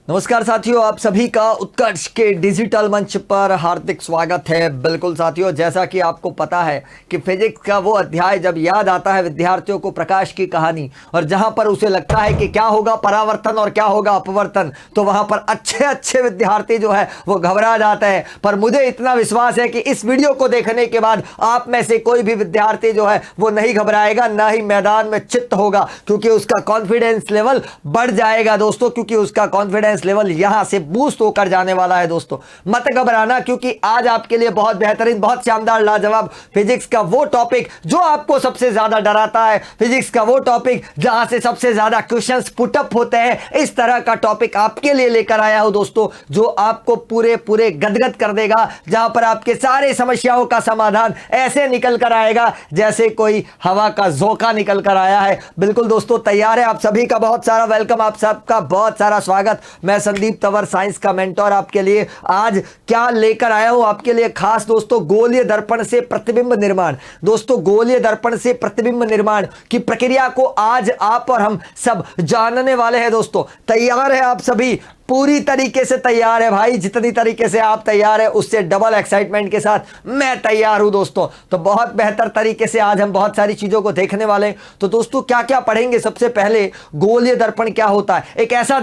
नमस्कार साथियों, आप सभी का उत्कर्ष के डिजिटल मंच पर हार्दिक स्वागत है। बिल्कुल साथियों, जैसा कि आपको पता है कि फिजिक्स का वो अध्याय जब याद आता है विद्यार्थियों को, प्रकाश की कहानी, और जहां पर उसे लगता है कि क्या होगा परावर्तन और क्या होगा अपवर्तन, तो वहां पर अच्छे अच्छे विद्यार्थी जो है वो घबरा जाते हैं। पर मुझे इतना विश्वास है कि इस वीडियो को देखने के बाद आप में से कोई भी विद्यार्थी जो है वो नहीं घबराएगा, ना ही मैदान में चित्त होगा, क्योंकि उसका कॉन्फिडेंस लेवल बढ़ जाएगा दोस्तों, क्योंकि उसका कॉन्फिडेंस लेवल यहां से बूस्ट होकर जाने वाला है। दोस्तों मत घबराना, क्योंकि आज आपके लिए बहुत बेहतरीन, बहुत शानदार, लाजवाब फिजिक्स का वो टॉपिक जो आपको सबसे ज्यादा डराता है, फिजिक्स का वो टॉपिक जहां से सबसे ज्यादा क्वेश्चंस पुटअप होते हैं, इस तरह का टॉपिक आपके लिए लेकर आया हूं दोस्तों, जो आपको पूरे पूरे गदगद कर देगा, जहां पर आपके सारे समस्याओं का समाधान ऐसे निकल कर आएगा जैसे कोई हवा का झोंका निकल कर आया है। बिल्कुल दोस्तों, तैयार है? आप सभी का बहुत सारा वेलकम, आप सबका बहुत सारा स्वागत। मैं संदीप तंवर, साइंस का मेंटोर, आपके लिए आज क्या लेकर आया हूं आपके लिए खास दोस्तों, गोलीय दर्पण से प्रतिबिंब निर्माण। दोस्तों गोलीय दर्पण से प्रतिबिंब निर्माण की प्रक्रिया को आज आप और हम सब जानने वाले हैं। दोस्तों तैयार है आप सभी? पूरी तरीके से तैयार है भाई, जितनी तरीके से आप तैयार है उससे डबल एक्साइटमेंट के साथ मैं तैयार हूं दोस्तों। तो बहुत बेहतर तरीके से आज हम बहुत सारी चीजों को देखने वाले हैं। तो दोस्तों क्या क्या पढ़ेंगे? सबसे पहले गोलीय दर्पण क्या होता है। एक ऐसा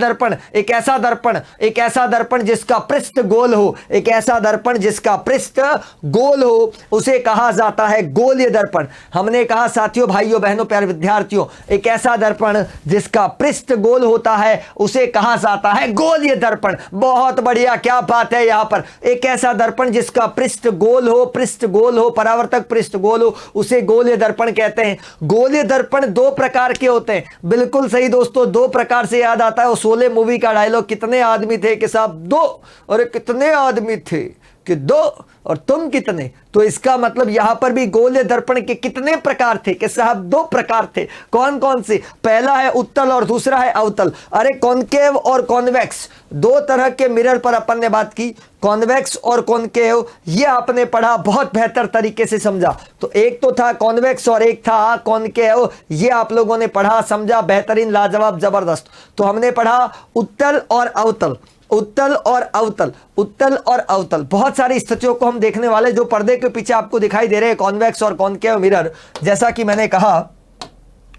दर्पण जिसका पृष्ठ गोल हो, एक ऐसा दर्पण जिसका पृष्ठ गोल हो, उसे कहा जाता है गोलीय दर्पण। हमने कहा साथियों, भाइयों, बहनों, प्यारे विद्यार्थियों, एक ऐसा दर्पण जिसका पृष्ठ गोल होता है उसे कहा जाता है गोलीय दर्पण। बहुत बढ़िया, क्या बात है। यहां पर एक ऐसा दर्पण जिसका पृष्ठ गोल हो, परावर्तक पृष्ठ गोल हो, उसे गोलीय दर्पण कहते हैं। गोलीय दर्पण दो प्रकार के होते हैं। बिल्कुल सही दोस्तों, दो प्रकार से याद आता है वो शोले मूवी का डायलॉग, कितने आदमी थे कि साहब दो, और कितने आदमी थे कि दो, और तुम कितने। तो इसका मतलब यहां पर भी गोलीय दर्पण के कितने प्रकार थे कि साहब दो प्रकार थे। कौन कौन से? पहला है उत्तल और दूसरा है अवतल। अरे कॉनकेव और कॉन्वेक्स, दो तरह के मिरर पर अपन ने बात की, कॉन्वेक्स और कॉनकेव, ये आपने पढ़ा, बहुत बेहतर तरीके से समझा। तो एक तो था कॉन्वेक्स और एक था कॉनकेव, ये आप लोगों ने पढ़ा, समझा, बेहतरीन, लाजवाब, जबरदस्त। तो हमने पढ़ा उत्तल और अवतल, उत्तल और अवतल, उत्तल और अवतल। बहुत सारी स्थितियों को हम देखने वाले जो पर्दे के पीछे आपको दिखाई दे रहे हैं, कॉन्वेक्स और कॉनकेव मिरर। जैसा कि मैंने कहा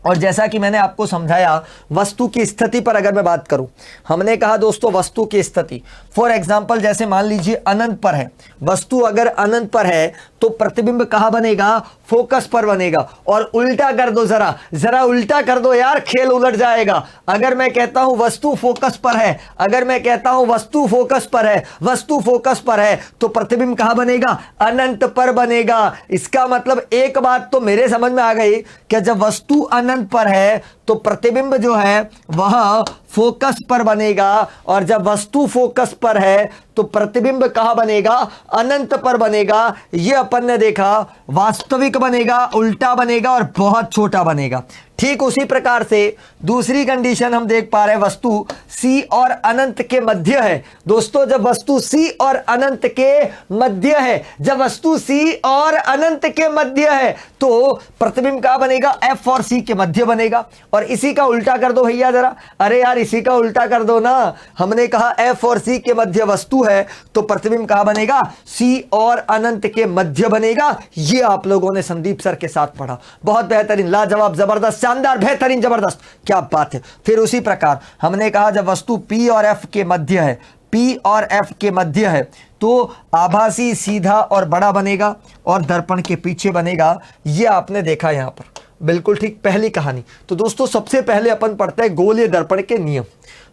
और जैसा कि मैंने आपको समझाया, वस्तु की स्थिति पर अगर मैं बात करूं, हमने कहा दोस्तों वस्तु की स्थिति, फॉर एग्जांपल जैसे मान लीजिए अनंत पर है वस्तु, अगर अनंत पर है तो प्रतिबिंब कहां बनेगा? फोकस पर बनेगा। और उल्टा कर दो, जरा उल्टा कर दो यार, खेल उलट जाएगा। अगर मैं कहता हूं वस्तु फोकस पर है, अगर मैं कहता हूं वस्तु फोकस पर है, वस्तु फोकस पर है, तो प्रतिबिंब कहां बनेगा? अनंत पर बनेगा। इसका मतलब एक बात तो मेरे समझ में आ गई कि जब वस्तु अनंत पर है तो प्रतिबिंब जो है वह फोकस पर बनेगा, और जब वस्तु फोकस पर है तो प्रतिबिंब कहां बनेगा? अनंत पर बनेगा। यह अपन ने देखा, वास्तविक बनेगा, उल्टा बनेगा और बहुत छोटा बनेगा। ठीक उसी प्रकार से दूसरी कंडीशन हम देख पा रहे हैं, वस्तु C और अनंत के मध्य है। दोस्तों जब वस्तु C और अनंत के मध्य है, जब वस्तु C और अनंत के मध्य है तो प्रतिबिंब कहां बनेगा? F और C के मध्य बनेगा। और इसी का उल्टा कर दो भैया जरा, अरे यार इसी का उल्टा कर दो ना। हमने कहा F और C के मध्य वस्तु है तो प्रतिबिंब कहां बनेगा? C और अनंत के मध्य बनेगा। ये आप लोगों ने संदीप सर के साथ पढ़ा, बहुत बेहतरीन, लाजवाब, जबरदस्त, शानदार, बेहतरीन, जबरदस्त, क्या बात है। फिर उसी प्रकार हमने कहा जब वस्तु P और F के मध्य है, P और F के मध्य है तो आभासी, सीधा और बड़ा बनेगा और दर्पण के पीछे बनेगा। ये आपने देखा यहां पर, बिल्कुल ठीक, पहली कहानी। तो दोस्तों सबसे पहले अपन पढ़ते हैं गोलीय दर्पण के नियम।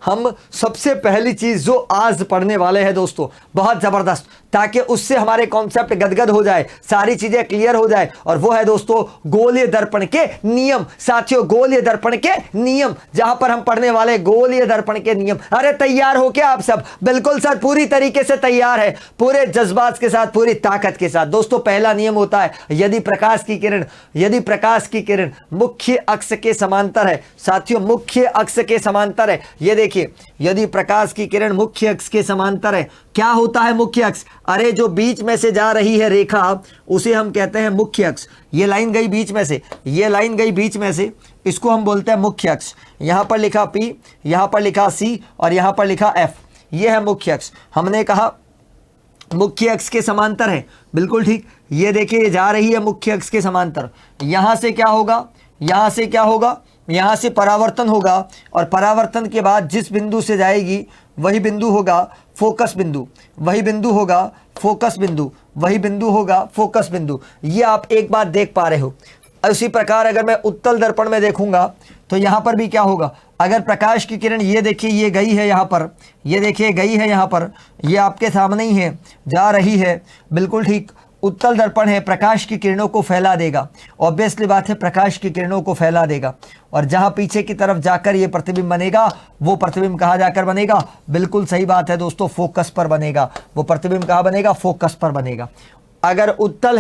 हम सबसे पहली चीज जो आज पढ़ने वाले हैं दोस्तों, बहुत जबरदस्त, ताकि उससे हमारे कॉन्सेप्ट गदगद हो जाए, सारी चीजें क्लियर हो जाए, और वो है दोस्तों गोलीय दर्पण के नियम। साथियों गोलीय दर्पण के नियम, जहां पर हम पढ़ने वाले गोलीय दर्पण के नियम। अरे तैयार हो क्या आप सब? बिल्कुल सर, पूरी तरीके से तैयार है, पूरे जज्बात के साथ, पूरी ताकत के साथ। दोस्तों पहला नियम होता है, यदि प्रकाश की किरण मुख्य अक्ष के समांतर है, साथियों मुख्य अक्ष के समांतर है, ये देखिए, यदि प्रकाश की किरण मुख्य अक्ष के समांतर है, क्या होता है मुख्य अक्ष? अरे जो बीच में से जा रही है रेखा, उसे हम कहते हैं मुख्य अक्ष। ये लाइन गई बीच में से, ये लाइन गई बीच में से, इसको हम बोलते हैं मुख्य अक्ष। यहाँ पर लिखा P, यहाँ पर लिखा C और यहाँ पर लिखा F, ये है मुख्य अक्ष। हमने कहा मुख्य अक्ष के समांतर है, बिल्कुल ठीक। ये देखिए ये जा रही है मुख्य अक्ष के समांतर। यहाँ से क्या होगा, यहाँ से क्या होगा, यहाँ से परावर्तन होगा और परावर्तन के बाद जिस बिंदु से जाएगी वही बिंदु होगा फोकस बिंदु, वही बिंदु होगा फोकस बिंदु, वही बिंदु होगा फोकस बिंदु। ये आप एक बात देख पा रहे हो। उसी प्रकार अगर मैं उत्तल दर्पण में देखूंगा तो यहाँ पर भी क्या होगा, अगर प्रकाश की किरण ये देखिए ये गई है यहाँ पर, ये देखिए गई है यहाँ पर, ये आपके सामने ही है, जा रही है, बिल्कुल ठीक। उत्तल दर्पण है, प्रकाश की किरणों को फैला देगा, ऑब्वियसली बात है प्रकाश की किरणों को फैला देगा। और जहाँ पीछे की तरफ जाकर ये प्रतिबिंब बनेगा वो प्रतिबिंब कहाँ जाकर बनेगा, बिल्कुल सही बात है दोस्तों, फोकस पर बनेगा। वो प्रतिबिंब कहाँ बनेगा, फोकस पर बनेगा। अगर उत्तल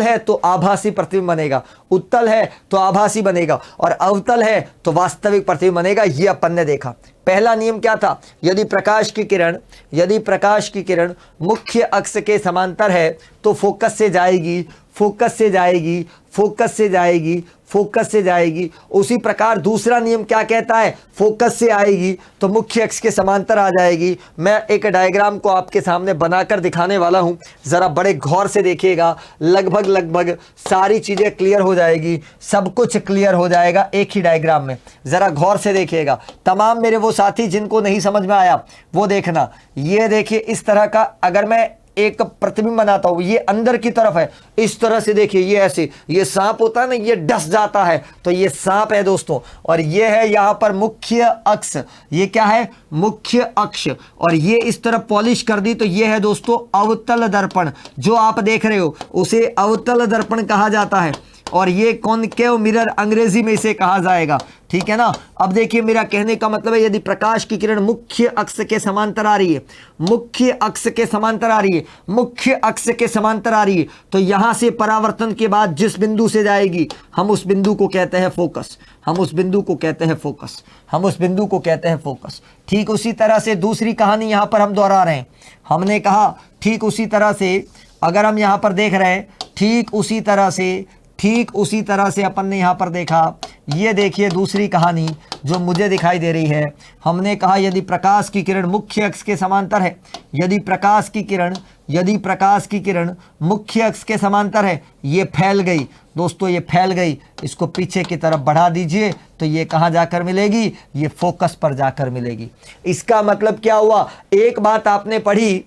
है तो आभासी प्रतिबिंब बनेगा, उत्तल है तो आभासी बनेगा और अवतल है तो वास्तविक प्रतिबिंब बनेगा। ये अपन ने देखा। पहला नियम क्या था, यदि प्रकाश की किरण मुख्य अक्ष के समांतर है तो फोकस से जाएगी, फोकस से जाएगी, फोकस से जाएगी, फोकस से जाएगी। उसी प्रकार दूसरा नियम क्या कहता है, फोकस से आएगी तो मुख्य अक्ष के समांतर आ जाएगी। मैं एक डायग्राम को आपके सामने बनाकर दिखाने वाला हूं, जरा बड़े गौर से देखिएगा, लगभग सारी चीजें क्लियर हो जाएगी, सब कुछ क्लियर हो जाएगा एक ही डायग्राम में। जरा गौर से देखिएगा। तमाम मेरे वो साथी जिनको नहीं समझ में आया वो देखना। ये देखिए इस तरह का अगर मैं एक प्रतिबिंब बनाता हूं, ये अंदर की तरफ है, इस तरह से देखिए, ये ऐसे, ये सांप होता है ना, ये डस जाता है तो ये सांप है दोस्तों। और ये है यहां पर मुख्य अक्ष, ये क्या है, मुख्य अक्ष। और ये इस तरफ पॉलिश कर दी तो ये है दोस्तों अवतल दर्पण। जो आप देख रहे हो उसे अवतल दर्पण कहा जाता है और ये कॉनकेव मिरर अंग्रेजी में इसे कहा जाएगा, ठीक है ना। अब देखिए मेरा कहने का मतलब है यदि प्रकाश की किरण मुख्य अक्ष के समांतर आ रही है, मुख्य अक्ष के समांतर आ रही है, मुख्य अक्ष के समांतर आ रही है, तो यहां से परावर्तन के बाद जिस बिंदु से जाएगी हम उस बिंदु को कहते हैं फोकस, हम उस बिंदु को कहते हैं फोकस, हम उस बिंदु को कहते हैं फोकस। ठीक उसी तरह से दूसरी कहानी यहां पर हम दोहरा रहे हैं। हमने कहा ठीक उसी तरह से अगर हम यहां पर देख रहे हैं, ठीक उसी तरह से अपन ने यहां पर देखा, ये देखिए दूसरी कहानी जो मुझे दिखाई दे रही है। हमने कहा यदि प्रकाश की किरण मुख्य अक्ष के समांतर है, यदि प्रकाश की किरण मुख्य अक्ष के समांतर है, ये फैल गई दोस्तों, ये फैल गई, इसको पीछे की तरफ बढ़ा दीजिए तो ये कहां जाकर मिलेगी, ये फोकस पर जाकर मिलेगी। इसका मतलब क्या हुआ, एक बात आपने पढ़ी,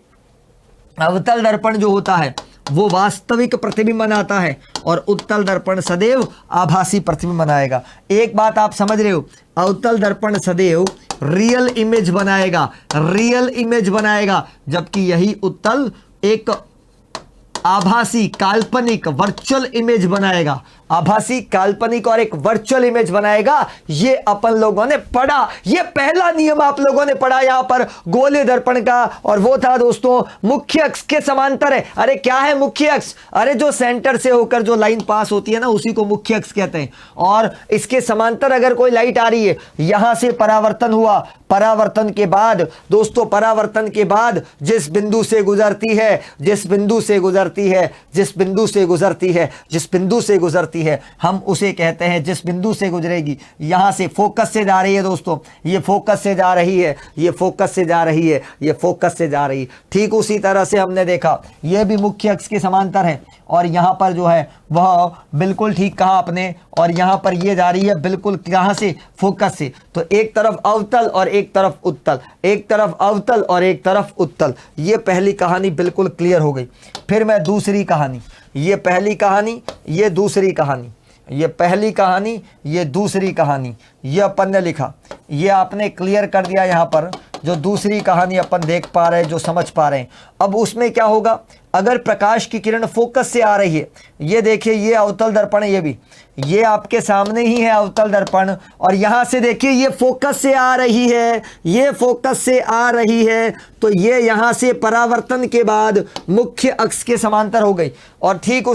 अवतल दर्पण जो होता है वो वास्तविक प्रतिबिंब बनाता है और उत्तल दर्पण सदैव आभासी प्रतिबिंब बनाएगा। एक बात आप समझ रहे हो, अवतल दर्पण सदैव रियल इमेज बनाएगा, जबकि यही उत्तल एक आभासी काल्पनिक वर्चुअल इमेज बनाएगा, आभासी काल्पनिक और एक वर्चुअल इमेज बनाएगा। ये अपन लोगों ने पढ़ा, ये पहला नियम आप लोगों ने पढ़ा यहां पर गोलीय दर्पण का, और वो था दोस्तों मुख्य अक्ष के समांतर है। अरे क्या है मुख्य अक्ष, अरे जो सेंटर से होकर जो लाइन पास होती है ना उसी को मुख्य अक्ष कहते हैं। और इसके समांतर अगर कोई लाइट आ रही है, यहां से परावर्तन हुआ, परावर्तन के बाद दोस्तों, परावर्तन के बाद जिस बिंदु से गुजरती है, जिस बिंदु से गुजरती है, जिस बिंदु से गुजरती है, जिस बिंदु से गुजरती है, हम उसे कहते हैं, जिस बिंदु से गुजरेगी, यहां से फोकस से जा रही है दोस्तों, ये फोकस से जा रही है, ये फोकस से जा रही है, ये फोकस से जा रही है। ठीक उसी तरह से हमने देखा ये भी मुख्य अक्ष के समांतर है और यहां पर जो है वह बिल्कुल ठीक कहा आपने, और यहां पर ये जा रही है बिल्कुल कहां से, फोकस से। तो एक तरफ अवतल और एक तरफ उत्तल, एक तरफ अवतल और एक तरफ उत्तल। ये पहली कहानी बिल्कुल क्लियर हो गई। फिर मैं दूसरी कहानी, ये पहली कहानी, ये दूसरी कहानी, ये पहली कहानी, ये दूसरी कहानी, ये अपन ने लिखा, ये आपने क्लियर कर दिया। यहाँ पर जो दूसरी कहानी अपन देख पा रहे हैं, जो समझ पा रहे हैं, अब उसमें क्या होगा, अगर प्रकाश की किरण फोकस से आ रही है, ये देखिए ये अवतल दर्पण है, ये भी ये आपके सामने ही है अवतल दर्पण, और यहां से देखिए ये फोकस से आ रही है, ये फोकस से आ रही है, तो ये यहां से परावर्तन के बाद मुख्य अक्ष के समांतर हो गई। और ठीक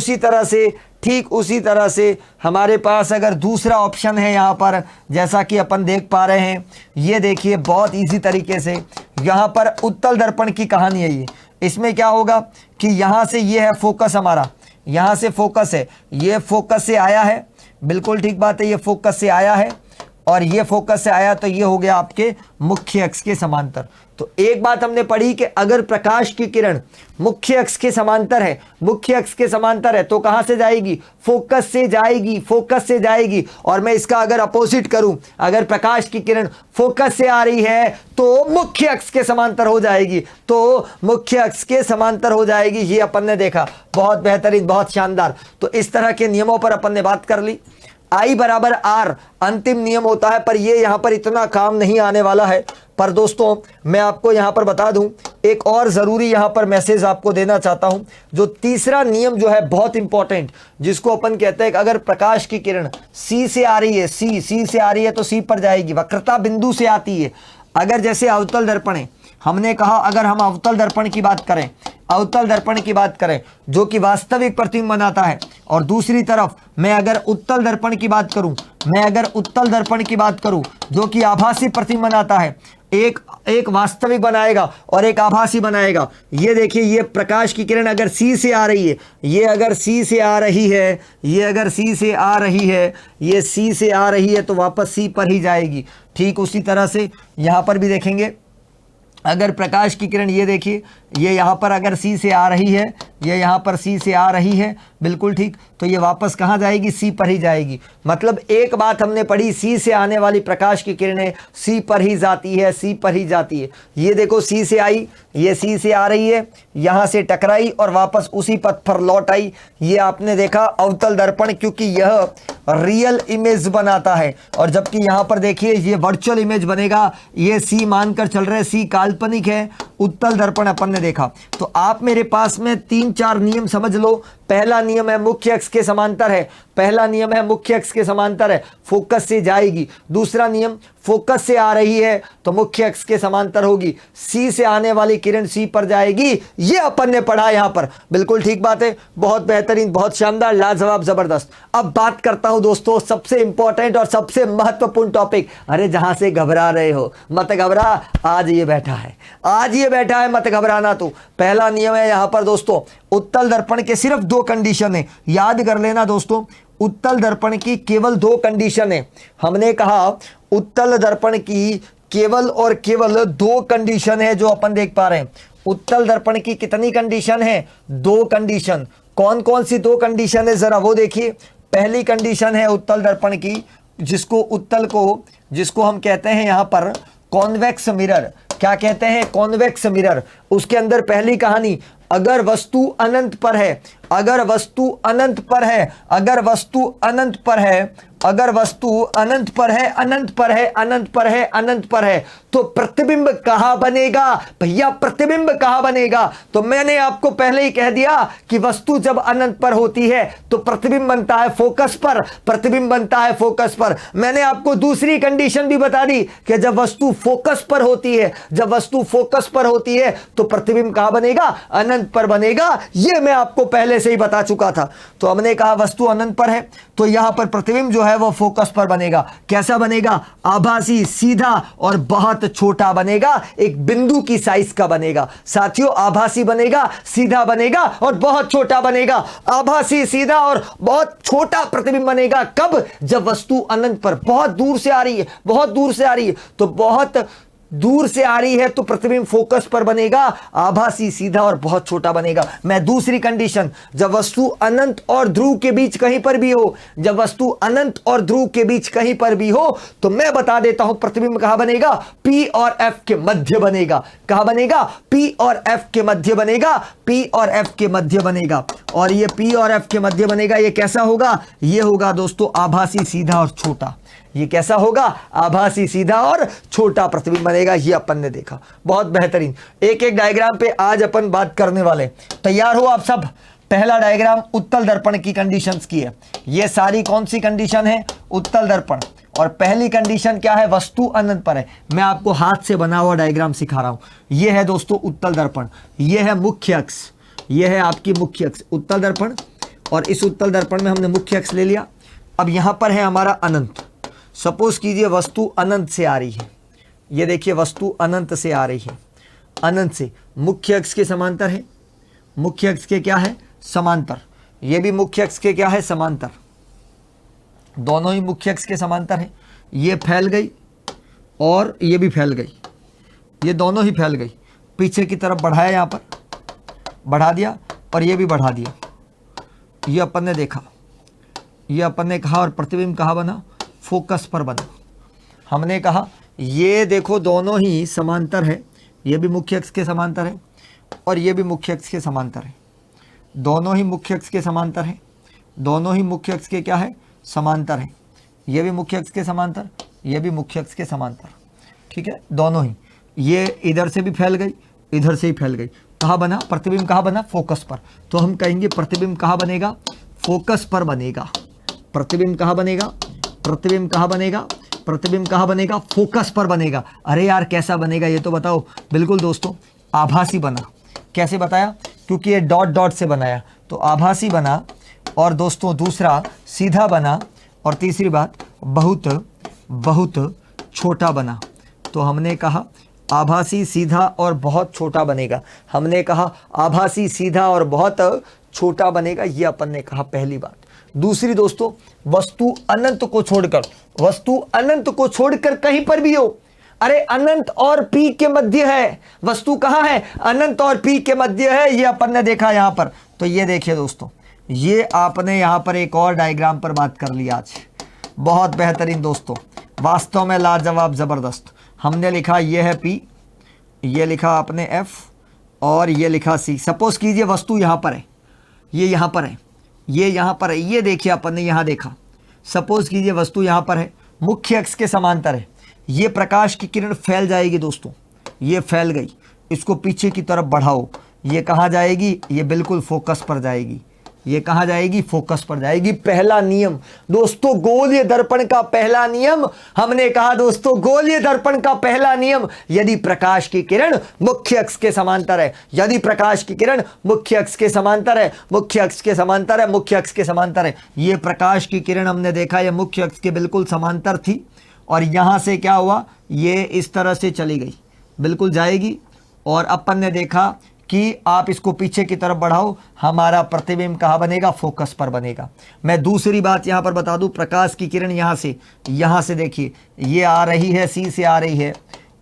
उसी तरह से हमारे पास अगर दूसरा ऑप्शन है यहाँ पर, जैसा कि अपन देख पा रहे हैं, ये देखिए बहुत इजी तरीके से यहाँ पर उत्तल दर्पण की कहानी है। ये इसमें क्या होगा कि यहाँ से ये है फोकस हमारा, यहाँ से फोकस है, ये फोकस से आया है, बिल्कुल ठीक बात है, ये फोकस से आया है और ये फोकस से आया, तो ये हो गया आपके मुख्य अक्ष के समांतर। तो एक बात हमने पढ़ी कि अगर प्रकाश की किरण मुख्य अक्ष के समांतर है, मुख्य अक्ष के समांतर है, तो कहां से जाएगी? फोकस से जाएगी, फोकस से जाएगी। और मैं इसका अगर अपोजिट करूं, अगर प्रकाश की किरण फोकस से आ रही है तो मुख्य अक्ष के समांतर हो जाएगी, तो मुख्य अक्ष के समांतर हो जाएगी। ये अपन ने देखा, बहुत बेहतरीन, बहुत शानदार। तो इस तरह के नियमों पर अपन ने बात कर ली। I बराबर R अंतिम नियम होता है, पर ये यहां पर इतना काम नहीं आने वाला है। पर दोस्तों मैं आपको यहां पर बता दूं, एक और जरूरी यहां पर मैसेज आपको देना चाहता हूं। जो तीसरा नियम जो है बहुत इंपॉर्टेंट, जिसको अपन कहते हैं कि अगर प्रकाश की किरण C से आ रही है, C से आ रही है तो C पर जाएगी, वक्रता बिंदु से आती है। अगर जैसे अवतल दर्पण है, हमने कहा अगर हम अवतल दर्पण की बात करें, अवतल दर्पण की बात करें जो कि वास्तविक प्रतिबिंब बनाता है, और दूसरी तरफ मैं अगर उत्तल दर्पण की बात करूं, मैं अगर उत्तल दर्पण की बात करूं जो कि आभासी प्रतिबिंब बनाता है, एक वास्तविक बनाएगा और एक आभासी बनाएगा। ये देखिए, ये प्रकाश की किरण अगर C से आ रही है, ये अगर C से आ रही है, ये अगर C से आ रही है, ये C से आ रही है तो वापस C पर ही जाएगी। ठीक उसी तरह से यहां पर भी देखेंगे, अगर प्रकाश की किरण ये देखिए, ये यहाँ पर अगर C से आ रही है, ये यहाँ पर C से आ रही है, बिल्कुल ठीक, तो ये वापस कहाँ जाएगी? C पर ही जाएगी। मतलब एक बात हमने पढ़ी, C से आने वाली प्रकाश की किरणें C पर ही जाती है, C पर ही जाती है। ये देखो C से आई, ये C से आ रही है, यहाँ से टकराई और वापस उसी पथ पर लौट आई। ये आपने देखा अवतल दर्पण, क्योंकि यह रियल इमेज बनाता है, और जबकि यहाँ पर देखिए ये वर्चुअल इमेज बनेगा। ये C मानकर चल रहे, C काल्पनिक है। उत्तल दर्पण अपन ने देखा। तो आप मेरे पास में 3-4 नियम समझ लो। पहला नियम है मुख्य अक्ष के समांतर है, पहला नियम है मुख्य अक्ष के समांतर है, फोकस से जाएगी। दूसरा नियम, फोकस से आ रही है तो मुख्य अक्ष के समांतर होगी, C से आने वाली किरण C पर जाएगी। ये अपन ने पढ़ा यहां पर, बिल्कुल ठीक बात है, बहुत बेहतरीन, बहुत शानदार, लाजवाब, जबरदस्त। अब बात करता हूं दोस्तों सबसे इंपॉर्टेंट और सबसे महत्वपूर्ण टॉपिक। अरे जहां से घबरा रहे हो मत घबरा, आज ये बैठा है, आज ये बैठा है, मत घबराना। तो पहला नियम है यहां पर दोस्तों, उत्तल दर्पण के सिर्फ 2 कंडीशन है, याद कर लेना दोस्तों। उत्तल दर्पण की केवल 2 कंडीशन है। हमने कहा उत्तल दर्पण की केवल और केवल 2 कंडीशन है जो अपन देख पा रहे हैं। उत्तल दर्पण की कितनी कंडीशन है? 2 कंडीशन। कौन कौन सी 2 कंडीशन है जरा वो देखिए। पहली कंडीशन है उत्तल दर्पण की, जिसको हम कहते हैं यहां पर कॉन्वेक्स मिरर। क्या कहते हैं? Convex mirror. उसके अंदर पहली कहानी, अगर वस्तु अनंत पर है, अगर वस्तु अनंत पर है, अगर वस्तु अनंत पर है, अगर वस्तु अनंत पर है, अनंत पर है, अनंत पर है, अनंत पर है, तो प्रतिबिंब कहां बनेगा? भैया प्रतिबिंब कहां बनेगा? तो मैंने आपको पहले ही कह दिया कि वस्तु जब अनंत पर होती है तो प्रतिबिंब बनता है फोकस पर, प्रतिबिंब बनता है फोकस पर। मैंने आपको दूसरी कंडीशन भी बता दी कि जब वस्तु फोकस पर होती है, जब वस्तु फोकस पर होती है तो प्रतिबिंब कहां बनेगा? अनंत पर बनेगा। यह मैं आपको पहले से ही बता चुका था। तो हमने कहा वस्तु अनंत पर है तो यहां पर प्रतिबिंब जो है वो फोकस पर बनेगा। कैसा बनेगा? आभासी, सीधा और बहुत छोटा बनेगा, एक बिंदु की साइज का बनेगा। साथियों आभासी बनेगा, सीधा बनेगा और बहुत छोटा बनेगा। आभासी, सीधा और बहुत छोटा प्रतिबिंब बनेगा। कब? जब वस्तु अनंत पर, बहुत दूर से आ रही है, बहुत दूर से आ रही है, तो बहुत दूर से आ रही है तो प्रतिबिंब फोकस पर बनेगा, आभासी, सीधा और बहुत छोटा बनेगा। मैं दूसरी कंडीशन, जब वस्तु अनंत और ध्रुव के बीच कहीं पर भी हो, जब वस्तु अनंत और ध्रुव के बीच कहीं पर भी हो, तो मैं बता देता हूं प्रतिबिंब कहां बनेगा? P और F के मध्य बनेगा। कहां बनेगा? P और F के मध्य बनेगा, P और F के मध्य बनेगा। और ये P और F के मध्य बनेगा, ये कैसा होगा? ये होगा दोस्तों आभासी, सीधा और छोटा। ये कैसा होगा? आभासी, सीधा और छोटा प्रतिबिंब बनेगा। ये अपन ने देखा, बहुत बेहतरीन। एक एक डायग्राम पे आज अपन बात करने वाले। तैयार हो आप सब? पहला डायग्राम उत्तल दर्पण की कंडीशंस की है। ये सारी कौन सी कंडीशन है? उत्तल दर्पण। और पहली कंडीशन क्या है? वस्तु अनंत पर है। मैं आपको हाथ से बना हुआ डायग्राम सिखा रहा हूं। यह है दोस्तों उत्तल दर्पण, यह है मुख्य अक्ष, यह है आपकी मुख्य अक्ष उत्तल दर्पण। और इस उत्तल दर्पण में हमने मुख्य अक्ष ले लिया। अब यहां पर है हमारा अनंत। सपोज कीजिए वस्तु अनंत से आ रही है, ये देखिए वस्तु अनंत से आ रही है, अनंत से, मुख्य अक्ष के समांतर है, मुख्य अक्ष के क्या है? समांतर। ये भी मुख्य अक्ष के क्या है? समांतर। दोनों ही मुख्य अक्ष के समांतर है। ये फैल गई और ये भी फैल गई, ये दोनों ही फैल गई। पीछे की तरफ बढ़ाया, यहाँ पर बढ़ा दिया और ये भी बढ़ा दिया। ये अपन ने देखा, ये अपन ने कहा, और प्रतिबिंब कहाँ बना? फोकस पर बना। हमने कहा ये देखो दोनों ही समांतर है, ये भी मुख्य अक्ष के समांतर है और ये भी मुख्य अक्ष के समांतर है। दोनों ही मुख्य अक्ष के समांतर है, दोनों ही मुख्य अक्ष के क्या है? समांतर है। ये भी मुख्य अक्ष के समांतर, ये भी मुख्य अक्ष के समांतर, ठीक है, दोनों ही। ये इधर से भी फैल गई, इधर से ही फैल गई। कहाँ बना? प्रतिबिंब कहाँ बना? फोकस पर। तो हम कहेंगे प्रतिबिंब कहाँ बनेगा? फोकस पर बनेगा। प्रतिबिंब कहाँ बनेगा? प्रतिबिंब कहाँ बनेगा? प्रतिबिंब कहाँ बनेगा? फोकस पर बनेगा। अरे यार कैसा बनेगा ये तो बताओ। बिल्कुल दोस्तों, आभासी बना। कैसे बताया? क्योंकि ये डॉट डॉट से बनाया, तो आभासी बना। और दोस्तों दूसरा सीधा बना, और तीसरी बात बहुत बहुत छोटा बना। तो हमने कहा आभासी, सीधा और बहुत छोटा बनेगा। हमने कहा आभासी, सीधा और बहुत छोटा बनेगा, ये अपन ने कहा पहली बात। दूसरी दोस्तों, वस्तु अनंत को छोड़कर, वस्तु अनंत को छोड़कर कहीं पर भी हो, अरे अनंत और पी के मध्य है। वस्तु कहाँ है? अनंत और पी के मध्य है, ये अपन ने देखा यहाँ पर। तो ये देखिए दोस्तों, ये आपने यहाँ पर एक और डायग्राम पर बात कर ली आज। बहुत बेहतरीन दोस्तों, वास्तव में लाजवाब, ज़बरदस्त। हमने लिखा ये है P, ये लिखा आपने F और ये लिखा C। सपोज कीजिए वस्तु यहाँ पर है, ये यहाँ पर है, ये यहाँ पर है, ये देखिए अपन ने यहाँ देखा। सपोज कीजिए वस्तु यहाँ पर है, मुख्य अक्ष के समांतर है। ये प्रकाश की किरण फैल जाएगी दोस्तों, ये फैल गई, इसको पीछे की तरफ बढ़ाओ, ये कहाँ जाएगी? ये बिल्कुल फोकस पर जाएगी। ये कहाँ जाएगी? फोकस पर जाएगी। पहला नियम दोस्तों, गोलीय दर्पण का पहला नियम, हमने कहा दोस्तों गोलीय दर्पण का पहला नियम, यदि प्रकाश की किरण मुख्य अक्ष के समांतर है, यदि प्रकाश की किरण मुख्य अक्ष के समांतर है, मुख्य अक्ष के समांतर है, मुख्य अक्ष के समांतर है। ये प्रकाश की किरण हमने देखा ये मुख्य अक्ष के बिल्कुल समांतर थी, और यहां से क्या हुआ? ये इस तरह से चली गई, बिल्कुल जाएगी। और अपन ने देखा कि आप इसको पीछे की तरफ बढ़ाओ, हमारा प्रतिबिंब कहाँ बनेगा? फोकस पर बनेगा। मैं दूसरी बात यहाँ पर बता दूँ, प्रकाश की किरण यहाँ से देखिए, ये आ रही है, सी से आ रही है,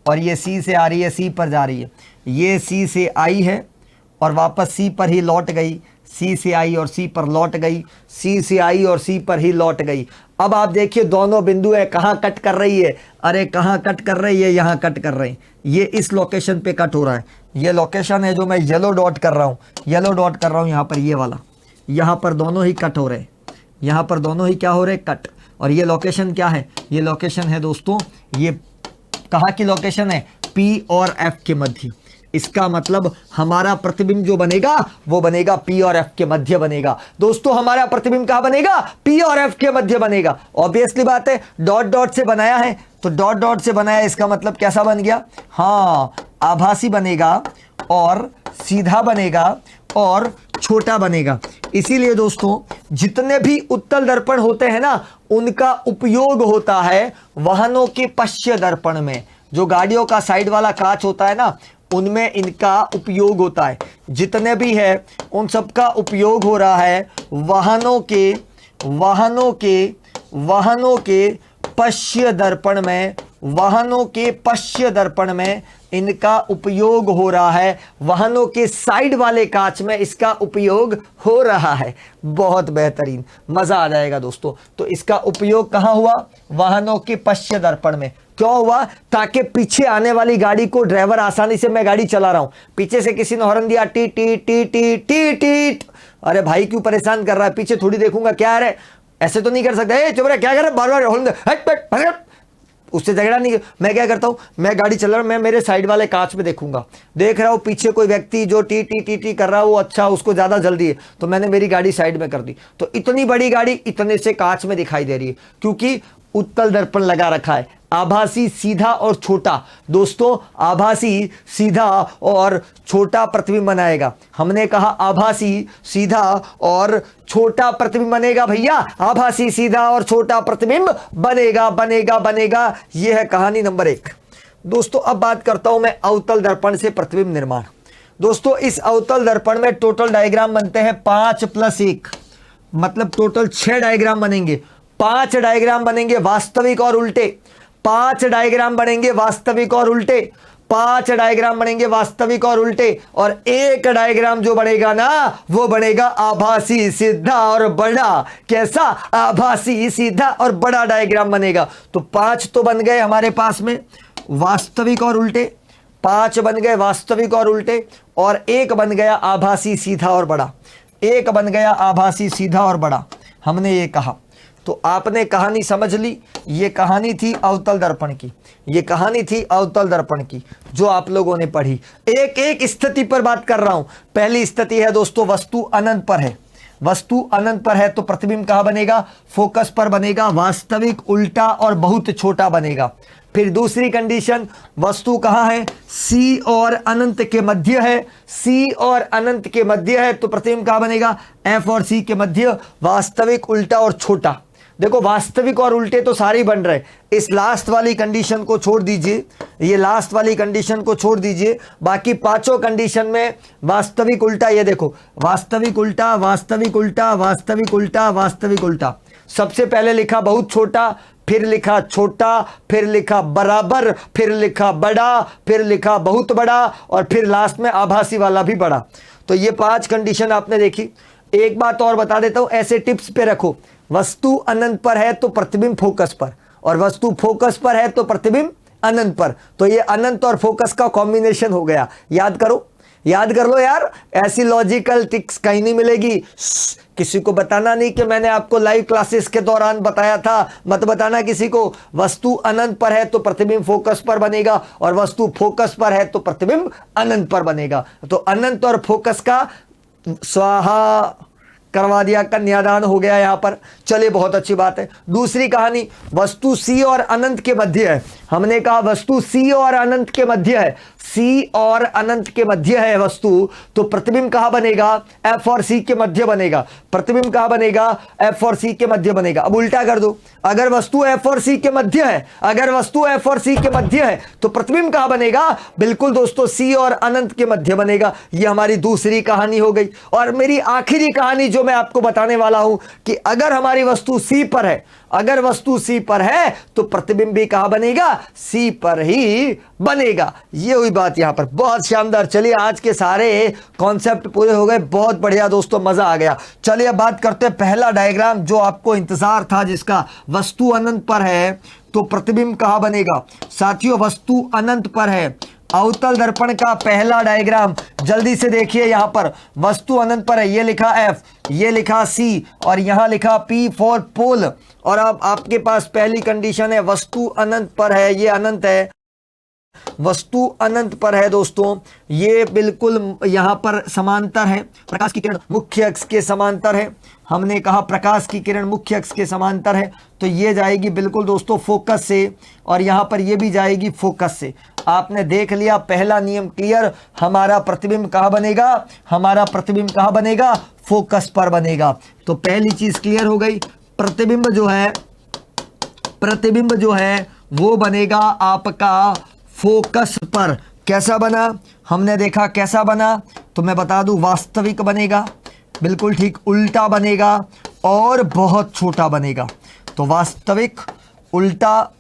और ये सी से आ रही है, सी पर जा रही है। ये सी से आई है और वापस सी पर ही लौट गई, सी से आई और सी पर लौट गई, सी से आई और सी पर ही लौट गई। अब आप देखिए दोनों बिंदु है, कहाँ कट कर रही है? अरे कहाँ कट कर रही है? यहाँ कट कर रही है। ये इस लोकेशन पे कट हो रहा है। ये लोकेशन है जो मैं येलो डॉट कर रहा हूँ, येलो डॉट कर रहा हूँ यहाँ पर, ये वाला। यहाँ पर दोनों ही कट हो रहे हैं, यहाँ पर दोनों ही क्या हो रहे हैं? कट। और ये लोकेशन क्या है? ये लोकेशन है दोस्तों, ये कहाँ की लोकेशन है? P और F के मध्य। इसका मतलब हमारा प्रतिबिंब जो बनेगा वो बनेगा P और F के मध्य बनेगा। दोस्तों हमारा प्रतिबिंब कहाँ बनेगा? P और F के मध्य बनेगा। ऑब्वियसली बात है, डॉट डॉट से बनाया है तो डॉट डॉट से बनाया, इसका मतलब कैसा बन गया? हाँ, आभासी बनेगा और सीधा बनेगा और छोटा बनेगा। इसीलिए दोस्तों जितने भी उत्तल दर्पण होते हैं ना, उनका उपयोग होता है वाहनों के पश्य दर्पण में। जो गाड़ियों का साइड वाला कांच होता है ना, उनमें इनका उपयोग होता है। जितने भी है उन सब का उपयोग हो रहा है वाहनों के पश्य दर्पण में, वाहनों के पश्य दर्पण में इनका उपयोग हो रहा है। वाहनों के साइड वाले कांच में इसका उपयोग हो रहा है। बहुत बेहतरीन, मजा आ जाएगा दोस्तों। तो इसका उपयोग कहाँ हुआ? वाहनों के पश्य दर्पण में। क्यों हुआ? ताकि पीछे आने वाली गाड़ी को ड्राइवर आसानी से, मैं गाड़ी चला रहा हूं, पीछे से किसी ने हॉर्न दिया, T T T T T T, अरे भाई क्यों परेशान कर रहा है? पीछे थोड़ी देखूंगा क्या है, ऐसे तो नहीं कर सकता। चुप रहे, क्या कर रहा है? बार बार हॉर्न, उससे झगड़ा नहीं। मैं क्या करता हूं, मैं गाड़ी चला रहा हूं, मैं मेरे साइड वाले कांच में देखूंगा, देख रहा हूं पीछे कोई व्यक्ति जो टी टी टी टी कर रहा है, वो अच्छा, उसको ज्यादा जल्दी है, तो मैंने मेरी गाड़ी साइड में कर दी। तो इतनी बड़ी गाड़ी इतने से कांच में दिखाई दे रही है, क्योंकि उत्तल दर्पण लगा रखा है। आभासी, सीधा और छोटा। दोस्तों आभासी, सीधा और छोटा प्रतिबिंब बनाएगा। हमने कहा आभासी, सीधा और छोटा प्रतिबिंब बनेगा भैया। आभासी, सीधा और छोटा प्रतिबिंब बनेगा बनेगा बनेगा। यह है कहानी नंबर 1। दोस्तों अब बात करता हूं मैं अवतल दर्पण से प्रतिबिंब निर्माण। दोस्तों इस अवतल दर्पण में टोटल डायग्राम बनते हैं 5 + 1, मतलब टोटल 6 डायग्राम बनेंगे। 5 डायग्राम बनेंगे वास्तविक और उल्टे, 5 डायग्राम बनेंगे वास्तविक और उल्टे, 5 डायग्राम बनेंगे वास्तविक और उल्टे, और एक डायग्राम जो बनेगा ना वो बनेगा आभासी, सीधा और बड़ा। कैसा? आभासी, सीधा और बड़ा डायग्राम बनेगा। तो 5 तो बन गए हमारे पास में वास्तविक और उल्टे, 5 बन गए वास्तविक और उल्टे, और एक बन गया आभासी, सीधा और बड़ा, एक बन गया आभासी, सीधा और बड़ा। हमने ये कहा, तो आपने कहानी समझ ली। ये कहानी थी अवतल दर्पण की, ये कहानी थी अवतल दर्पण की जो आप लोगों ने पढ़ी। एक एक स्थिति पर बात कर रहा हूं। पहली स्थिति है दोस्तों, वस्तु अनंत पर है, वस्तु अनंत पर है तो प्रतिबिंब कहां बनेगा? फोकस पर बनेगा, वास्तविक, उल्टा और बहुत छोटा बनेगा। फिर दूसरी कंडीशन, वस्तु कहां है? सी और अनंत के मध्य है, सी और अनंत के मध्य है तो प्रतिबिंब कहां बनेगा? एफ और सी के मध्य, वास्तविक, उल्टा और छोटा। देखो वास्तविक और उल्टे तो सारे बन रहे, इस लास्ट वाली कंडीशन को छोड़ दीजिए, ये लास्ट वाली कंडीशन को छोड़ दीजिए, बाकी पांचों कंडीशन में वास्तविक, उल्टा। ये देखो वास्तविक, उल्टा, वास्तविक, उल्टा, वास्तविक, उल्टा, वास्तविक, उल्टा। सबसे पहले लिखा बहुत छोटा, फिर लिखा छोटा, फिर लिखा बराबर, फिर लिखा बड़ा, फिर लिखा बहुत बड़ा, और फिर लास्ट में आभासी वाला भी बड़ा। तो ये 5 कंडीशन आपने देखी। एक बात और बता देता हूं, ऐसे टिप्स पे रखो, वस्तु अनंत पर है तो प्रतिबिंब फोकस पर, और वस्तु फोकस पर है तो प्रतिबिंब अनंत पर। तो ये अनंत और फोकस का कॉम्बिनेशन हो गया। याद करो, याद कर लो यार, ऐसी लॉजिकल टिक्स कहीं नहीं मिलेगी। किसी को बताना नहीं कि मैंने आपको लाइव क्लासेस के दौरान बताया था, मत बताना किसी को। वस्तु अनंत पर है तो प्रतिबिंब फोकस पर बनेगा, और वस्तु फोकस पर है तो प्रतिबिंब अनंत पर बनेगा। तो अनंत और फोकस का स्वाहा करवा दिया, कन्यादान हो गया यहां पर। चलिए बहुत अच्छी बात है। दूसरी कहानी, वस्तु सी और अनंत के मध्य है। हमने कहा वस्तु सी और अनंत के मध्य है, सी और अनंत के मध्य है वस्तु, तो प्रतिबिंब कहां बनेगा? एफ और सी के मध्य बनेगा। प्रतिबिंब कहां बनेगा? एफ और सी के मध्य बनेगा। अब उल्टा कर दो, अगर वस्तु एफ और सी के मध्य है, अगर वस्तु एफ और सी के मध्य है तो प्रतिबिंब कहां बनेगा? बिल्कुल दोस्तों, सी और अनंत के मध्य बनेगा। ये हमारी दूसरी कहानी हो गई। और मेरी आखिरी कहानी जो मैं आपको बताने वाला हूं कि अगर हमारी वस्तु सी पर है, अगर वस्तु सी पर है तो प्रतिबिंब भी कहां बनेगा? सी पर ही बनेगा। ये हुई बात यहां पर। बहुत शानदार। चलिए आज के सारे कॉन्सेप्ट पूरे हो गए, बहुत बढ़िया दोस्तों, मजा आ गया। चलिए अब बात करते हैं पहला डायग्राम जो आपको इंतजार था, जिसका वस्तु अनंत पर है तो प्रतिबिंब कहां बनेगा? साथियों वस्तु अनंत पर है, अवतल दर्पण का पहला डायग्राम जल्दी से देखिए। यहां पर वस्तु अनंत पर है, ये लिखा एफ, ये लिखा सी, और यहां लिखा पी फॉर पोल। और अब आपके पास पहली कंडीशन है, वस्तु अनंत पर है, ये अनंत है, वस्तु अनंत पर है दोस्तों, ये बिल्कुल यहां पर समांतर है, प्रकाश की किरण मुख्य अक्ष के समांतर है। हमने कहा प्रकाश की किरण मुख्य अक्ष के समांतर है, तो ये जाएगी बिल्कुल दोस्तों फोकस से, और यहां पर ये भी जाएगी फोकस से। आपने देख लिया पहला नियम क्लियर। हमारा प्रतिबिंब कहां बनेगा? हमारा प्रतिबिंब कहां बनेगा? फोकस पर बनेगा। तो पहली चीज क्लियर हो गई। प्रतिबिंब जो है, प्रतिबिंब जो है वो बनेगा आपका फोकस पर। कैसा बना? हमने देखा कैसा बना, तो मैं बता दूं, वास्तविक बनेगा, बिल्कुल ठीक, उल्टा बनेगा और बहुत छोटा बनेगा। तो वास्तविक, उल्टा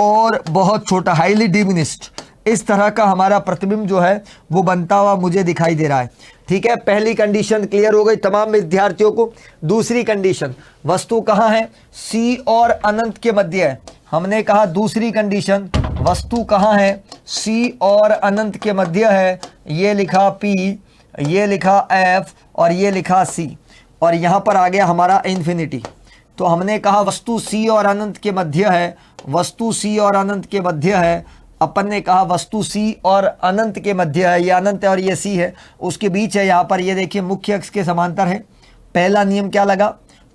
और बहुत छोटा, हाईली डिमिनिश्ड, इस तरह का हमारा प्रतिबिंब जो है वो बनता हुआ मुझे दिखाई दे रहा है। ठीक है, पहली कंडीशन क्लियर हो गई तमाम विद्यार्थियों को। दूसरी कंडीशन, वस्तु कहां है? सी और अनंत के मध्य है। हमने कहा दूसरी कंडीशन, वस्तु कहां है? सी और अनंत के मध्य है। ये लिखा पी, ये लिखा एफ, और ये लिखा सी, और यहां पर आ गया हमारा इन्फिनिटी। तो हमने कहा वस्तु सी और अनंत के मध्य है, वस्तु सी और अनंत के मध्य है। अपन ने कहा वस्तु सी और अनंत के मध्य है, ये अनंत है और ये सी है, उसके बीच है। यहाँ पर ये देखिए मुख्य अक्ष के समांतर है। पहला नियम क्या लगा?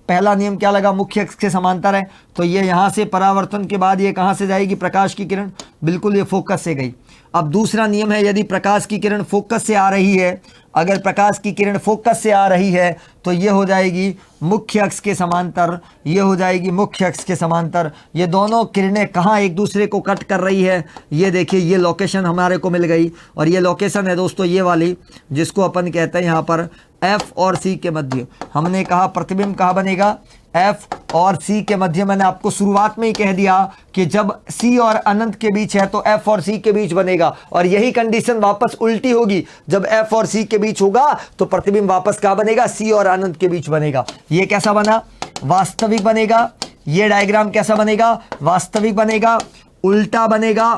पहला नियम क्या लगा? मुख्य अक्ष के समांतर है, तो ये यहाँ से परावर्तन के बाद ये कहाँ से जाएगी? प्रकाश की किरण, बिल्कुल ये फोकस से गई। अब दूसरा नियम है, यदि प्रकाश की किरण फोकस से आ रही है, अगर प्रकाश की किरण फोकस से आ रही है तो ये हो जाएगी मुख्य अक्ष के समांतर, ये हो जाएगी मुख्य अक्ष के समांतर। ये दोनों किरणें कहाँ एक दूसरे को कट कर रही है? ये देखिए, ये लोकेशन हमारे को मिल गई, और ये लोकेशन है दोस्तों ये वाली, जिसको अपन कहते हैं यहाँ पर एफ और सी के मध्य। हमने कहा प्रतिबिंब कहाँ बनेगा? एफ और सी के मध्य। मैंने आपको शुरुआत में ही कह दिया कि जब सी और अनंत के बीच है तो एफ और सी के बीच बनेगा, और यही कंडीशन वापस उल्टी होगी, जब एफ और सी के बीच होगा तो प्रतिबिंब वापस कहां बनेगा, सी और अनंत के बीच बनेगा। ये कैसा बना, वास्तविक बनेगा। ये डायग्राम कैसा बनेगा, वास्तविक बनेगा, उल्टा बनेगा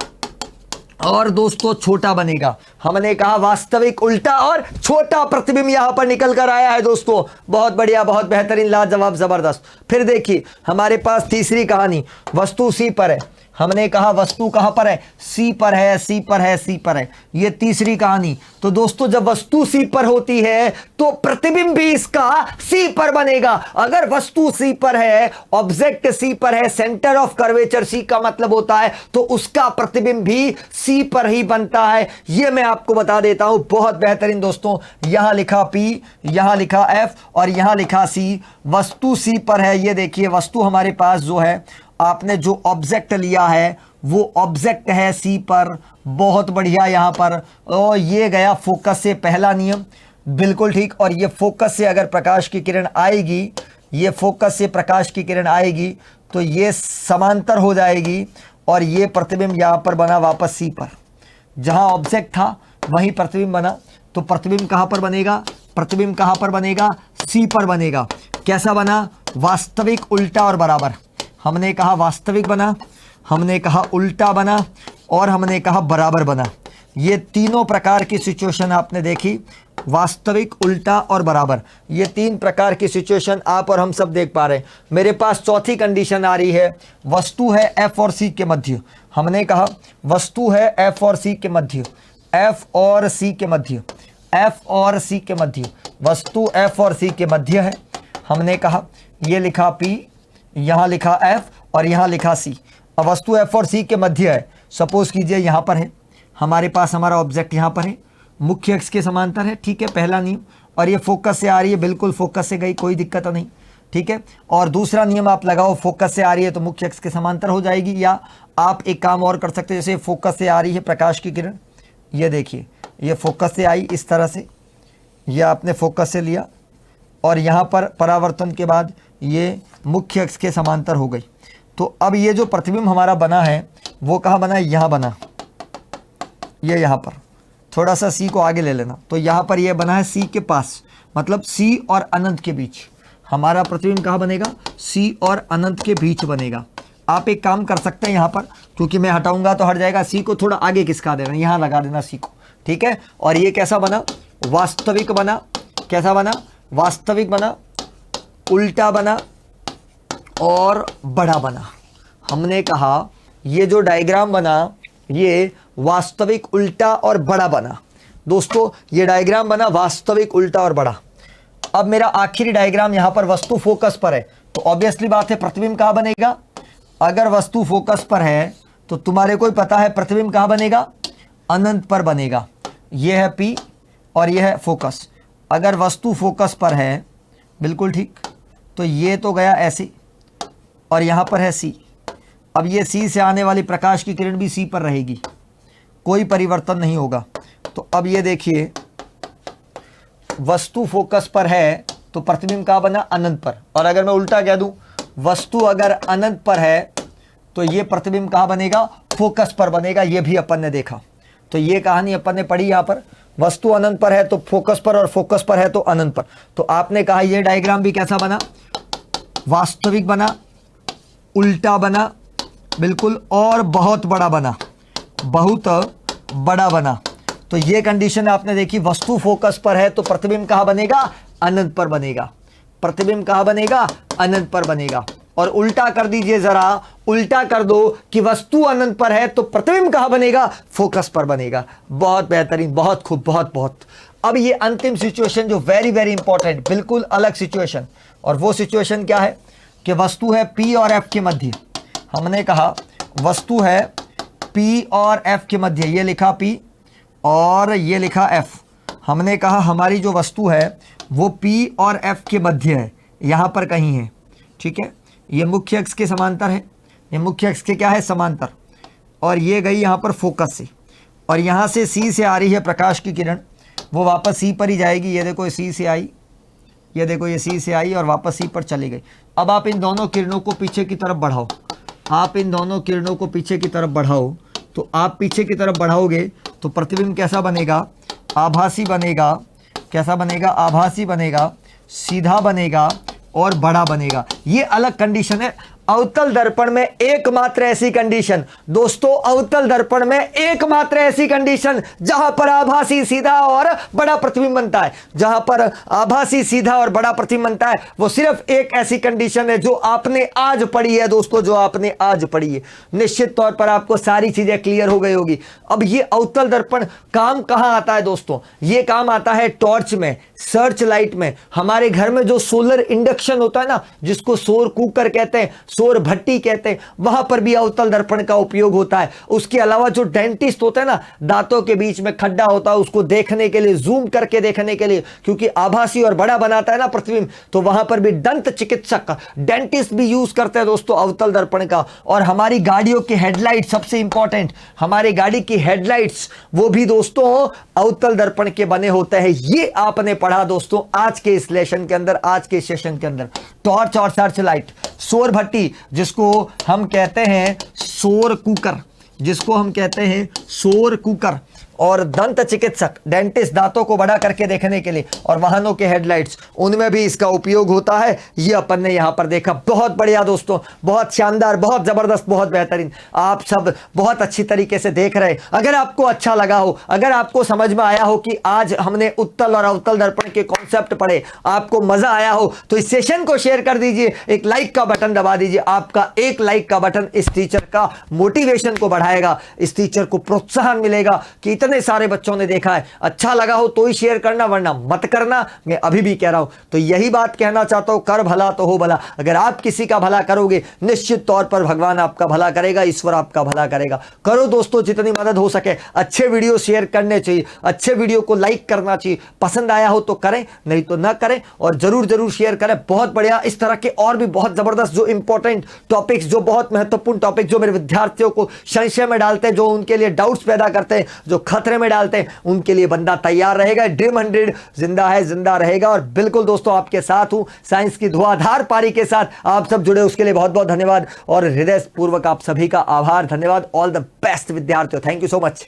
और दोस्तों छोटा बनेगा। हमने कहा वास्तविक, उल्टा और छोटा प्रतिबिंब यहां पर निकल कर आया है दोस्तों। बहुत बढ़िया, बहुत बेहतरीन, लाजवाब, जबरदस्त। फिर देखिए हमारे पास तीसरी कहानी, वस्तु सी पर है। हमने कहा वस्तु कहां पर है, सी पर है, सी पर है, सी पर है। ये तीसरी कहानी। तो दोस्तों जब वस्तु सी पर होती है तो प्रतिबिंब भी इसका सी पर बनेगा। अगर वस्तु सी पर है, ऑब्जेक्ट सी पर है, सेंटर ऑफ कर्वेचर सी का मतलब होता है, तो उसका प्रतिबिंब भी सी पर ही बनता है। यह मैं आपको बता देता हूं। बहुत बेहतरीन दोस्तों, यहां लिखा पी, यहां लिखा एफ और यहां लिखा सी। वस्तु सी पर है। ये देखिए वस्तु हमारे पास जो है, आपने जो ऑब्जेक्ट लिया है वो ऑब्जेक्ट है सी पर। बहुत बढ़िया। यहां पर और ये गया फोकस से, पहला नियम, बिल्कुल ठीक। और ये फोकस से अगर प्रकाश की किरण आएगी, ये फोकस से प्रकाश की किरण आएगी तो ये समांतर हो जाएगी और ये प्रतिबिंब यहां पर बना वापस सी पर। जहां ऑब्जेक्ट था वहीं प्रतिबिंब बना, तो प्रतिबिंब कहां पर बनेगा, प्रतिबिंब कहां पर बनेगा, सी पर बनेगा। कैसा बना, वास्तविक, उल्टा और बराबर। हमने कहा वास्तविक बना, हमने कहा उल्टा बना और हमने कहा बराबर बना। ये तीनों प्रकार की सिचुएशन आपने देखी, वास्तविक, उल्टा और बराबर। ये तीन प्रकार की सिचुएशन आप और हम सब देख पा रहे हैं। मेरे पास चौथी कंडीशन आ रही है, वस्तु है एफ और सी के मध्य। हमने कहा वस्तु है एफ और सी के मध्य, एफ और सी के मध्य, एफ और सी के मध्य। वस्तु एफ और सी के मध्य है। हमने कहा ये लिखा पी, यहां लिखा एफ और यहां लिखा सी। अब वस्तु एफ और सी के मध्य है। सपोज कीजिए यहां पर है हमारे पास, हमारा ऑब्जेक्ट यहां पर है, मुख्य अक्ष के समांतर है, ठीक है, पहला नियम। और ये फोकस से आ रही है, बिल्कुल फोकस से गई, कोई दिक्कत नहीं, ठीक है। और दूसरा नियम आप लगाओ, फोकस से आ रही है तो मुख्य अक्ष के समांतर हो जाएगी। या आप एक काम और कर सकते हैं, जैसे फोकस से आ रही है प्रकाश की किरण, ये देखिए ये फोकस से आई इस तरह से, ये आपने फोकस से लिया और यहाँ पर परावर्तन के बाद ये मुख्य अक्ष के समांतर हो गई। तो अब ये जो प्रतिबिंब हमारा बना है वो कहाँ बना है, यहाँ बना, ये यहाँ पर। थोड़ा सा सी को आगे ले लेना, तो यहाँ पर ये बना है सी के पास, मतलब सी और अनंत के बीच। हमारा प्रतिबिंब कहाँ बनेगा, सी और अनंत के बीच बनेगा। आप एक काम कर सकते हैं यहाँ पर, क्योंकि मैं हटाऊंगा तो हट जाएगा, सी को थोड़ा आगे खिसका देना, यहाँ लगा देना सी को, ठीक है। और ये कैसा बना, वास्तविक बना। कैसा बना, वास्तविक बना, उल्टा बना और बड़ा बना। हमने कहा ये जो डायग्राम बना ये वास्तविक, उल्टा और बड़ा बना। दोस्तों ये डायग्राम बना वास्तविक, उल्टा और बड़ा। अब मेरा आखिरी डायग्राम यहां पर वस्तु फोकस पर है, तो ऑब्वियसली बात है प्रतिबिंब कहां बनेगा। अगर वस्तु फोकस पर है तो तुम्हारे को पता है प्रतिबिंब कहां बनेगा, अनंत पर बनेगा। यह है पी और यह है फोकस। अगर वस्तु फोकस पर है, बिल्कुल ठीक, तो ये तो गया ऐसे और यहाँ पर है सी। अब ये सी से आने वाली प्रकाश की किरण भी सी पर रहेगी, कोई परिवर्तन नहीं होगा। तो अब ये देखिए वस्तु फोकस पर है तो प्रतिबिंब कहाँ बना, अनंत पर। और अगर मैं उल्टा कह दूं, वस्तु अगर अनंत पर है तो ये प्रतिबिंब कहाँ बनेगा, फोकस पर बनेगा। ये भी अपन ने देखा, तो ये कहानी अपन ने पढ़ी। यहाँ पर वस्तु अनंत पर है तो फोकस पर और फोकस पर है तो अनंत पर। तो आपने कहा ये डायग्राम भी कैसा बना, वास्तविक बना, उल्टा बना, बिल्कुल, और बहुत बड़ा बना, बहुत बड़ा बना। तो ये कंडीशन आपने देखी, वस्तु फोकस पर है तो प्रतिबिंब कहाँ बनेगा, अनंत पर बनेगा। प्रतिबिंब कहाँ बनेगा, अनंत पर बनेगा। और उल्टा कर दीजिए, जरा उल्टा कर दो कि वस्तु अनंत पर है तो प्रतिबिंब कहां बनेगा, फोकस पर बनेगा। बहुत बेहतरीन, बहुत खूब, बहुत बहुत। अब ये अंतिम सिचुएशन जो वेरी वेरी इंपॉर्टेंट, बिल्कुल अलग सिचुएशन, और वो सिचुएशन क्या है कि वस्तु है पी और एफ के मध्य। हमने कहा वस्तु है पी और एफ के मध्य, ये लिखा पी और ये लिखा एफ। हमने कहा हमारी जो वस्तु है वो पी और एफ के मध्य है, यहां पर कहीं है, ठीक है। ये मुख्य अक्ष के समांतर है, ये मुख्य अक्ष के क्या है, समांतर। और ये गई यहाँ पर फोकस से, और यहाँ से सी से आ रही है प्रकाश की किरण, वो वापस सी पर ही जाएगी। ये देखो सी से आई ये देखो ये सी से आई और वापस सी पर चली गई। अब आप इन दोनों किरणों को पीछे की तरफ बढ़ाओ, आप इन दोनों किरणों को पीछे की तरफ बढ़ाओ, तो आप पीछे की तरफ बढ़ाओगे तो प्रतिबिंब कैसा बनेगा, आभासी बनेगा। कैसा बनेगा, आभासी बनेगा, सीधा बनेगा और बड़ा बनेगा। ये अलग कंडीशन है। अवतल दर्पण में एकमात्र ऐसी कंडीशन दोस्तों, अवतल दर्पण में एकमात्र ऐसी कंडीशन जहां पर आभासी सीधा और बड़ा प्रतिबिंब बनता है, जहां पर आभासी सीधा और बड़ा प्रतिबिंब बनता है, वो सिर्फ एक ऐसी कंडीशन है जो आपने आज पढ़ी है दोस्तों, जो आपने आज पढ़ी है। निश्चित तौर पर आपको सारी चीजें क्लियर हो गई होगी। अब ये अवतल दर्पण काम कहां आता है दोस्तों, ये काम आता है टॉर्च में, सर्च लाइट में। हमारे घर में जो सोलर इंडक्शन होता है ना, जिसको सौर कुकर कहते हैं, सौर भट्टी कहते हैं, वहां पर भी अवतल दर्पण का उपयोग होता है। उसके अलावा जो डेंटिस्ट होता है ना, दांतों के बीच में खड्डा होता है, उसको देखने के लिए, जूम करके देखने के लिए, क्योंकि आभासी और बड़ा बनाता है ना प्रतिबिंब, तो वहां पर भी दंत चिकित्सक, डेंटिस्ट भी यूज करते हैं दोस्तों अवतल दर्पण का। और हमारी गाड़ियों की हेडलाइट, सबसे इंपॉर्टेंट, हमारी गाड़ी की हेडलाइट्स वो भी दोस्तों अवतल दर्पण के बने होते हैं। ये आपने पढ़ा दोस्तों आज के इस लेसन के अंदर, आज के सेशन के अंदर। टॉर्च और सर्च लाइट, सौर भट्टी जिसको हम कहते हैं सौर कुकर, जिसको हम कहते हैं सौर कुकर, और दंत चिकित्सक, डेंटिस्ट, दांतों को बड़ा करके देखने के लिए, और वाहनों के हेडलाइट्स, उनमें भी इसका उपयोग होता है। ये अपन ने यहां पर देखा। बहुत बढ़िया दोस्तों, बहुत शानदार, बहुत जबरदस्त, बहुत बेहतरीन। आप सब बहुत अच्छी तरीके से देख रहे। अगर आपको अच्छा लगा हो, अगर आपको समझ में आया हो कि आज हमने उत्तल और अवतल दर्पण के कॉन्सेप्ट पढ़े, आपको मजा आया हो, तो इस सेशन को शेयर कर दीजिए, एक लाइक का बटन दबा दीजिए। आपका एक लाइक का बटन इस टीचर का मोटिवेशन को बढ़ाएगा, इस टीचर को प्रोत्साहन मिलेगा कि इतने सारे बच्चों ने देखा है। अच्छा लगा हो तो ही शेयर करना, वरना मत करना। मैं अभी भी कह रहा हूं, तो यही बात कहना चाहता हूं, कर भला तो हो भला। अगर आप किसी का भला करोगे, निश्चित तौर पर भगवान आपका भला करेगा, ईश्वर आपका भला करेगा। करो दोस्तों, जितनी मदद हो सके। अच्छे वीडियो शेयर करने चाहिए, अच्छे वीडियो को लाइक करना चाहिए। पसंद आया हो तो करें, नहीं तो ना करें, और जरूर जरूर शेयर करें। बहुत बढ़िया। इस तरह के और भी बहुत जबरदस्त, जो इंपॉर्टेंट टॉपिक्स, जो बहुत महत्वपूर्ण टॉपिक, जो मेरे विद्यार्थियों को संशय में डालते हैं, जो उनके लिए डाउट्स पैदा करते हैं, जो खतरे में डालते हैं, उनके लिए बंदा तैयार रहेगा। ड्रीम 100 जिंदा है, जिंदा रहेगा। और बिल्कुल दोस्तों आपके साथ हूं, साइंस की धुआंधार पारी के साथ। आप सब जुड़े उसके लिए बहुत बहुत धन्यवाद, और हृदय पूर्वक आप सभी का आभार, धन्यवाद। ऑल द बेस्ट विद्यार्थियों, थैंक यू सो मच।